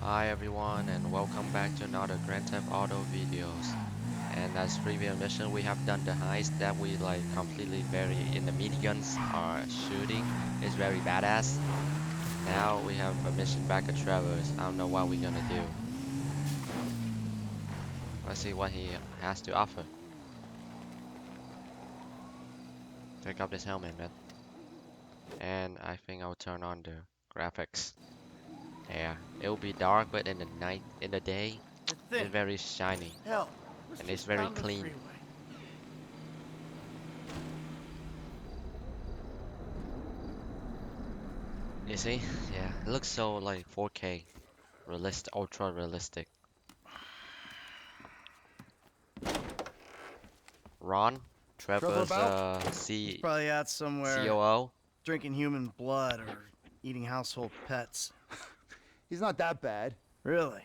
Hi everyone and welcome back to another Grand Theft Auto videos. And as previous mission we have done the heist that we completely very in the miniguns are shooting. It's very badass. Now we have a mission back at Trevor's. I don't know what we're gonna do. Let's see what he has to offer. Take off this helmet, man. And I think I'll turn on the graphics. Yeah, it will be dark, but in the night, in the day, It's it's thin. very shiny Hell, let's and it's just very pound the clean. freeway. You see? Yeah, it looks so like 4K, realistic, ultra realistic. Ron, Trevor Trevor's about? He's C probably out somewhere COO. drinking human blood or eating household pets. He's not that bad. Really?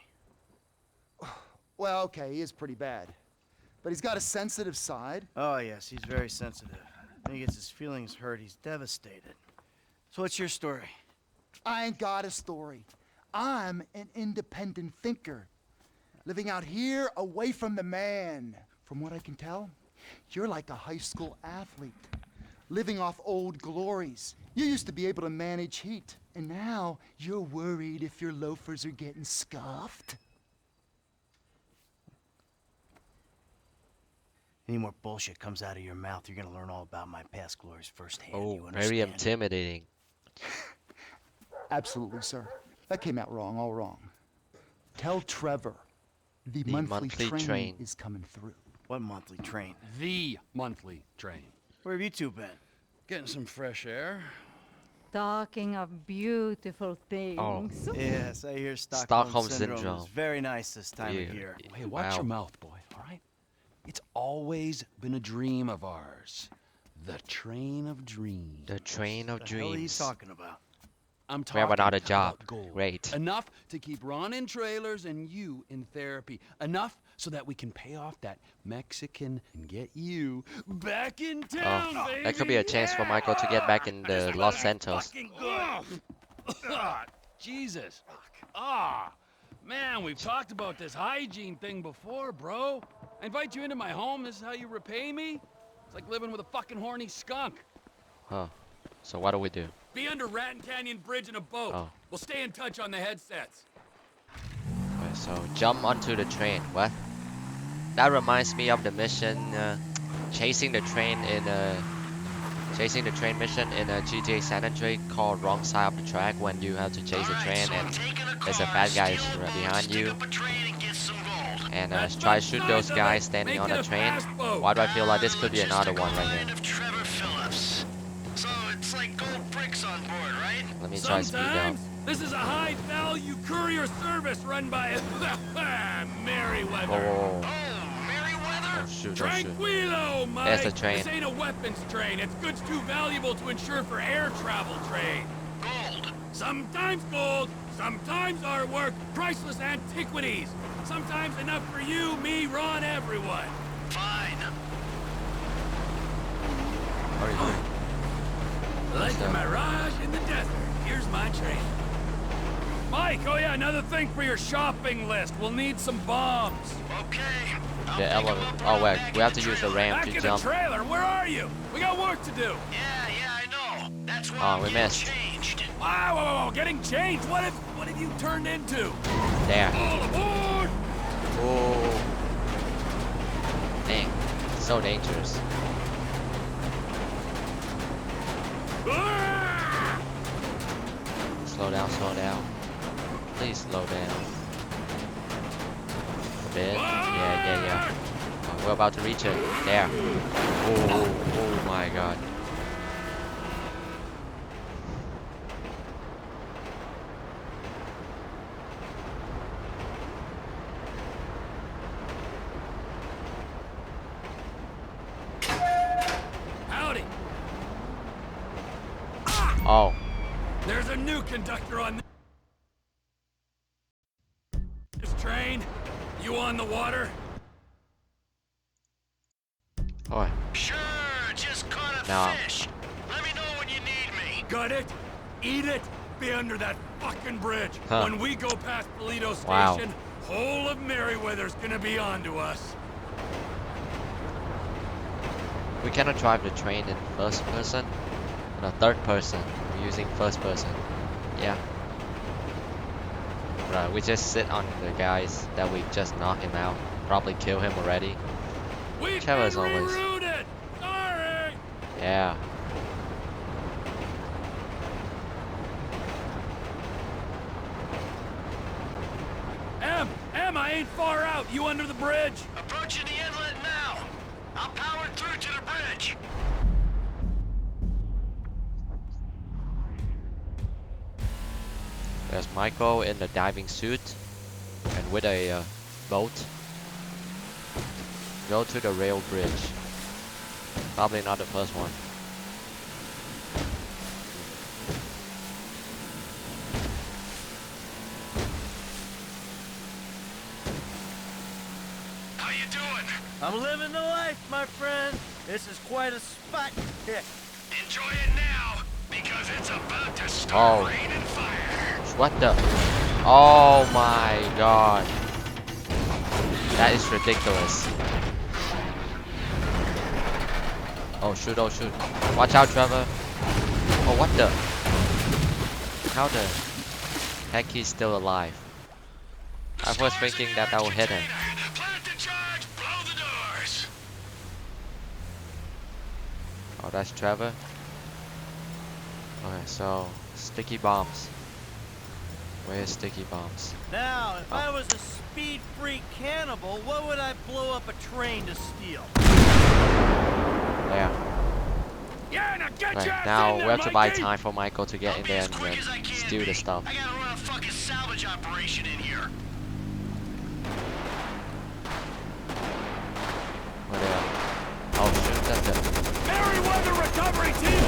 Well, okay, he is pretty bad. But he's got a sensitive side. Oh, yes, he's very sensitive. When he gets his feelings hurt, he's devastated. So what's your story? I ain't got a story. I'm an independent thinker. Living out here away from the man. From what I can tell, you're like a high school athlete. Living off old glories. You used to be able to manage heat. And now you're worried if your loafers are getting scuffed. Any more bullshit comes out of your mouth, you're gonna learn all about my past glories firsthand. Oh, You very understand? intimidating. Absolutely, sir. That came out wrong, all wrong. Tell Trevor the monthly train is coming through. What monthly train? The monthly train. Where have you two been? Getting some fresh air. Talking of beautiful things. Yes, I hear Stockholm Stockholm Syndrome. is very nice this time Yeah. of year. Hey, watch Wow. your mouth, boy, all right? It's always been a dream of ours. The train of dreams. The train of What the hell are you dreams. talking about? I'm We talking have another about job. gold. Great. Enough to keep Ron in trailers and you in therapy. Enough so that we can pay off that Mexican and get you back in town, baby. That could be a chance for Michael to get back in the Los Santos. Jesus. Man, we've talked about this hygiene thing before, bro. I invite you into my home. This is how you repay me? It's like living with a fucking horny skunk. Huh. So what do we do? Be under Raton Canyon Bridge in a boat. Oh. We'll stay in touch on the headsets. Okay, so jump onto the train. What? That reminds me of the mission chasing the train in chasing the train mission in a GTA San Andreas called Wrong Side of the Track, when you have to chase a train and there's a bad guy right behind you and try to shoot those guys standing on the train. Why do I feel like this could be another one right here? Trevor Phillips. So it's like gold bricks on board, right? Let me try speed up. Sometimes this is a high-value courier service run by Merryweather. Whoa. Oh, Merryweather? Oh shoot, oh shoot. Tranquilo, Mike. There's the train. This ain't a weapons train. It's goods too valuable to insure for air travel trade. Gold. Sometimes gold, sometimes artwork, priceless antiquities. Sometimes enough for you, me, Ron, everyone. Fine. Hurry, hurry. Like a So- mirage in the desert. Here's my train. Mike, oh yeah, another thing for your shopping list. We'll need some bombs. Okay. The elevator. Oh wait, we have to use the ramp Back to in jump. the trailer, where are you? We got work to do. Yeah, I know. That's why Oh, I'm we getting missed. changed. Wow, whoa, whoa, getting changed. What have you turned into? There. All aboard! Oh. Dang. So dangerous. Ah! Slow down, slow down. Please slow down. A bit. Yeah. Oh, we're about to reach it. There. Oh my god. Howdy. Oh. There's a new conductor on this train. You on the water? Oh. Sure, just caught a No. fish. Let me know when you need me. Gut it, eat it, be under that fucking bridge. Huh. When we go past Toledo Wow. Station, whole of Merryweather's gonna be onto us. We cannot drive the train in first person. No, third person. We're using first person. Yeah. Right, we just sit on the guys that we just knocked him out. Probably kill him already. We've Trevor's been always- rerouted. Sorry. Yeah. Em, I ain't far out. You under the bridge? Approaching the inlet now. I'll power through to the bridge. There's Michael in the diving suit and with a boat. Go to the rail bridge. Probably not the first one. How you doing? I'm living the life, my friend. This is quite a spot to pick. Enjoy it now, because it's about to start raining fire. What the? Oh my god. That is ridiculous. Oh shoot, oh shoot. Watch out, Trevor. Oh, what the? How the heck he's still alive? I was thinking that will hit him. Plant the charge, blow the doors. Oh, that's Trevor. Okay, so sticky bombs. Where's sticky bombs? Now, if I was a speed-free cannibal, what would I blow up a train to steal? There. Yeah, now get your Right, ass now in we there, have to buy Mikey. time for Michael to get I'll in be there as and quick as I then can steal be. the stuff. I gotta run a fucking salvage operation in here. Where they are? Oh shoot, that's it. Merryweather recovery team.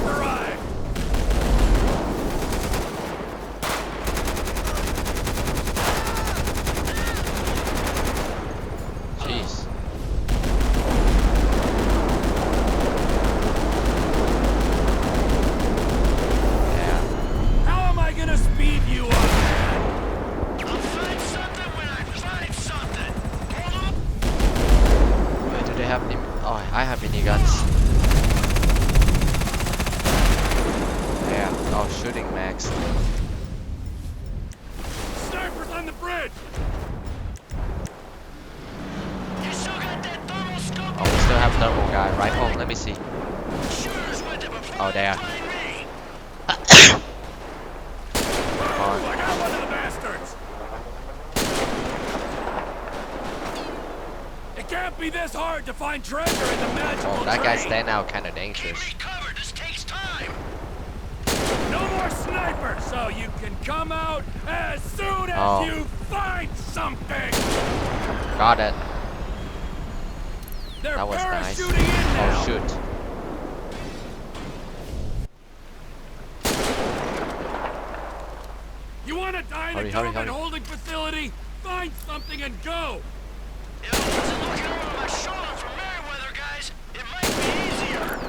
Arrive. Jeez. Yeah. How am I gonna speed you up? I'll find something when I find something. Hold up. Wait, do they have any? Oh, I have mini guns. Yeah. Oh, shooting max. Snipers on the bridge. You still got that thermal scope? Oh, we still have thermal guy. Right. Oh, let me see. Shooters with it before Oh, they there. find me. Oh, I got one of the bastards. It can't be this hard to find treasure in the magical Oh, that guy's train. standing out kind of Keep dangerous. me covered. This takes time. No more snipers, so you can come out as soon as Oh. you find something. Got it. They're That was nice. parachuting in now. Oh shoot. You want to die in Hurry, a hurry, government hurry. holding facility? Find something and go. If I wasn't looking over my shoulder for Merryweather, guys, it might be easier.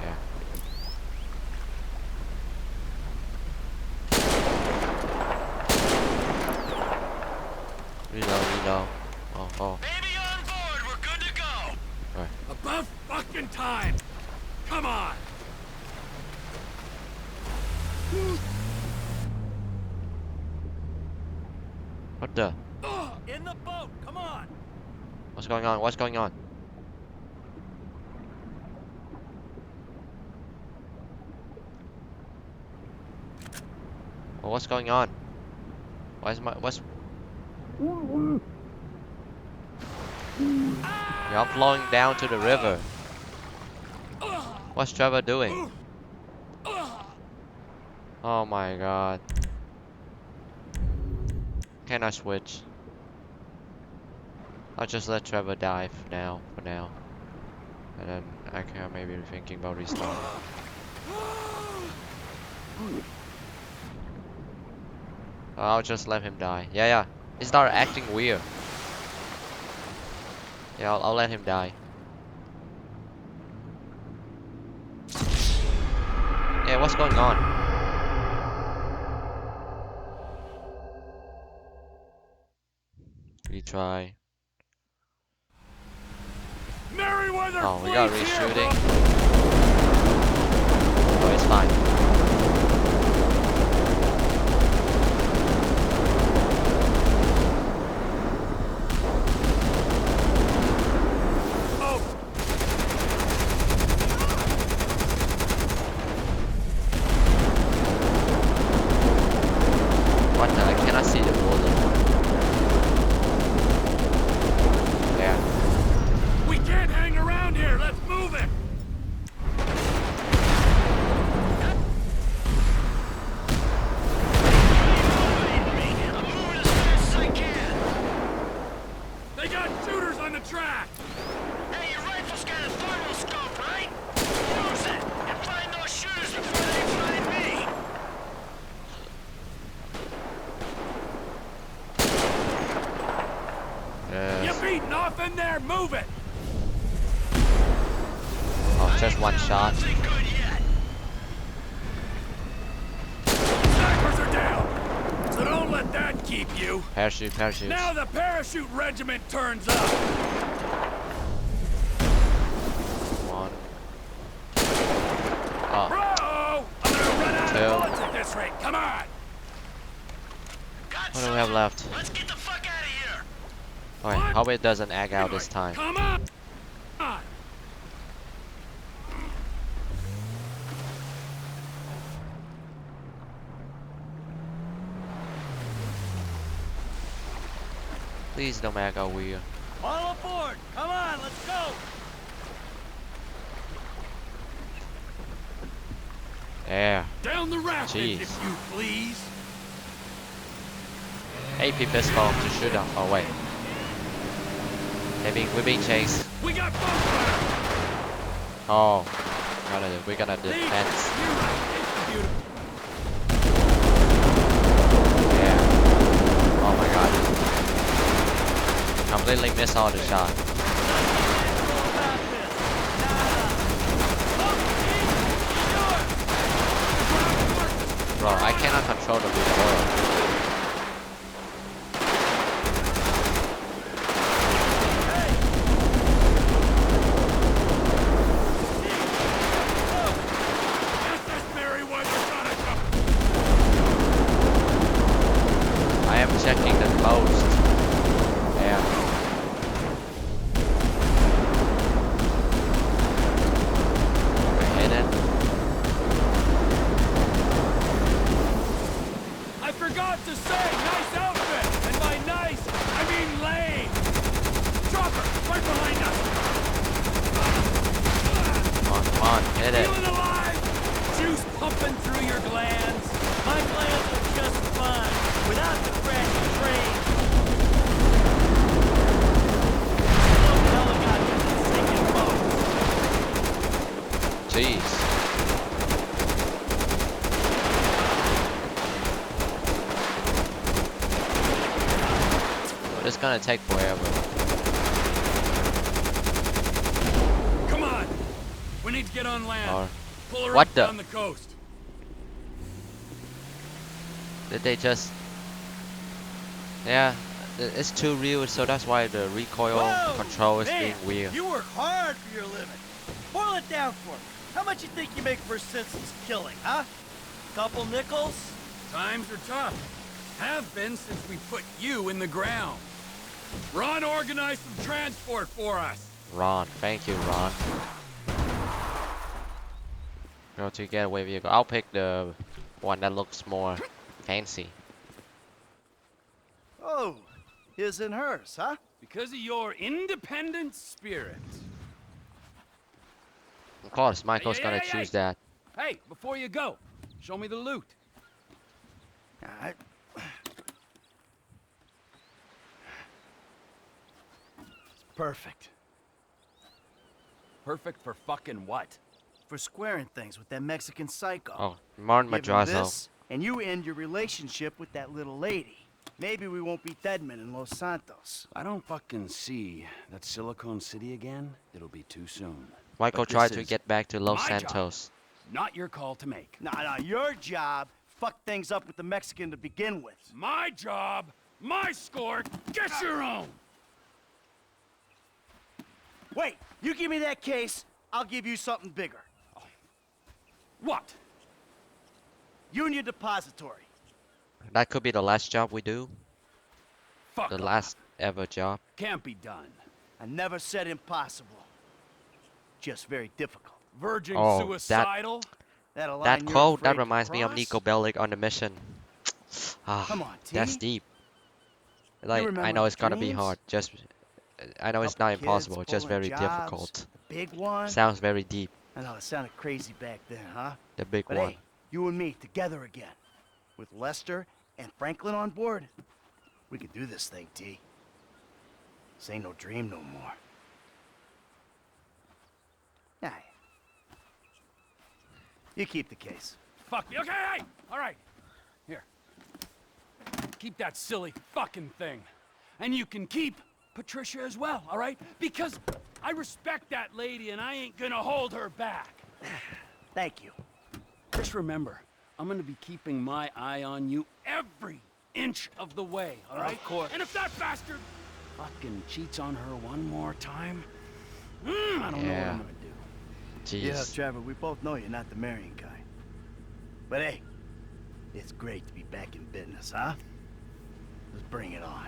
Yeah. Reload. Oh. Baby on board. We're good to go. Right. About fucking time. Come on. What the? In the boat, come on! What's going on? What's going on? Well, what's going on? What's Y'all flowing down to the river. What's Trevor doing? Oh my god. Can I switch? I'll just let Trevor die for now. And then I can maybe be thinking about restarting. I'll just let him die. Yeah. He started acting weird. Yeah, I'll let him die. Yeah, what's going on? Retry. Merryweather Oh, we got fleet's here, reshooting. bro. Oh, it's fine. Oh, What the? I cannot see the bullet. There. we can't hang around here. Let's move it. I'm moving as fast as I can. They got shooters on the track. Hey, your rifle's got a thermal scope, right? Use it and find those shooters before they find me. You Yes. beating off in there? Move it. Oh, just one shot. Nothing good yet. Snipers are down. So don't let that keep you. Parachute, parachute. Now the parachute regiment turns up. One. Oh, Bro! I'm gonna run out Two. of bullets at this rate. Come on. Got what do we have left? Let's get the fuck out of here. Alright, hope it doesn't egg out this Anyway, time. Come on. Come on. Please don't egg out weird. All aboard. Come on, let's go. There. Down the rapids, Jeez. if you please. AP pistol to shoot up. Oh wait. We're being chased. We got both of Oh. We're gonna them. defense. You're right. It's beautiful. Yeah. Oh my god. Completely missed all the shot. Bro, I cannot control the recoil. SS Merryweather got it. I am checking the coast. Yeah. I hit it. I forgot to say, nice outfit. And by nice, I mean lame. Chopper, right behind us. Come on, hit it. Feeling alive? Juice pumping through your glands? My plans are just fine, without the crashing train. Slow helicopters and sinking boats. Jeez. But it's gonna take forever. Come on. We need to get on land. Or Pull her What up the- down the coast. did they just? Yeah, it's too real, so that's why the recoil Whoa, control is man, being weird. You work hard for your living. Boil it down for me. How much you think you make for a senseless killing, huh? Couple nickels? Times are tough. Have been since we put you in the ground. Ron organized some transport for us. Ron, thank you, Ron. Go to getaway vehicle. I'll pick the one that looks more fancy. Oh, his and hers, huh? Because of your independent spirit. Of course, Michael's Hey, gonna hey, choose hey. that. Hey, before you go, show me the loot. I... It's perfect. Perfect for fucking what? For squaring things with that Mexican psycho. Oh, Martin Give him Madrazo. this, and you end your relationship with that little lady. maybe we won't beat Deadman in Los Santos. I don't fucking see that Silicon City again. It'll be too soon. Michael But tried this to is get back to Los my job. Santos. Not your call to make. Nah, your job fucked things up with the Mexican to begin with. My job, my score, get your own! Wait, you give me that case, I'll give you something bigger. What? Union Depository. That could be the last job we do. Fuck The off. last ever job. Can't be done. I never said impossible. Just very difficult. Virgin Oh, suicidal? That That quote, that reminds me of Nico Bellic on the mission. Ah, Come on, that's T. deep. Like, I remember know the it's gonna be dreams? hard. Just, I know it's Couple not kids impossible. It's just pulling very jobs, difficult. The big one. Sounds very deep. I know it sounded crazy back then, huh? The big But one. hey, you and me together again, with Lester and Franklin on board, we can do this thing, T. This ain't no dream no more. Yeah. You keep the case. Fuck me. Okay, hey! All right. Here. Keep that silly fucking thing. And you can keep Patricia as well, all right? Because I respect that lady and I ain't gonna hold her back. Thank you. Just remember, I'm gonna be keeping my eye on you every inch of the way, all right? Of course. And if that bastard fucking cheats on her one more time, I don't know what Yeah. I'm gonna do. Jeez. Yeah, Trevor, we both know you're not the marrying kind. But hey, it's great to be back in business, huh? Let's bring it on.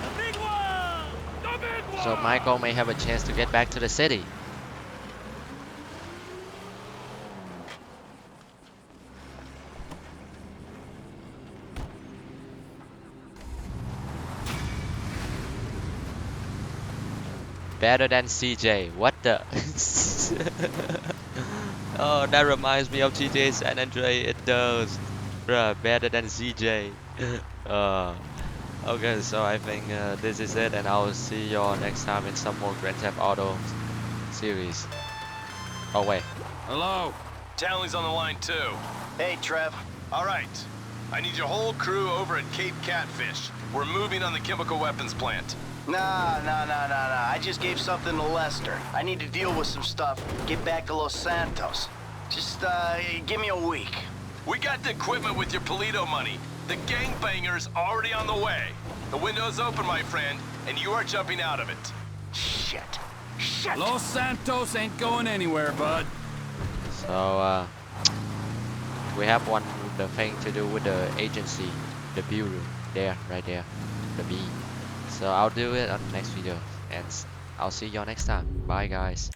The big one! The big one! So Michael may have a chance to get back to the city. Better than CJ. What the? Oh, that reminds me of GTA San Andreas. It does. Bruh, better than CJ. Okay, so I think this is it, and I'll see y'all next time in some more Grand Theft Auto series. Oh wait. Hello? Townley's on the line too. Hey, Trev. All right. I need your whole crew over at Cape Catfish. We're moving on the chemical weapons plant. Nah. I just gave something to Lester. I need to deal with some stuff. Get back to Los Santos. Just, give me a week. We got the equipment with your Polito money. The gangbanger's already on the way. The window's open, my friend, and you are jumping out of it. Shit. Los Santos ain't going anywhere, bud. So we have the thing to do with the agency, the bureau, there, right there, the B. So I'll do it on the next video, and I'll see y'all next time. Bye guys.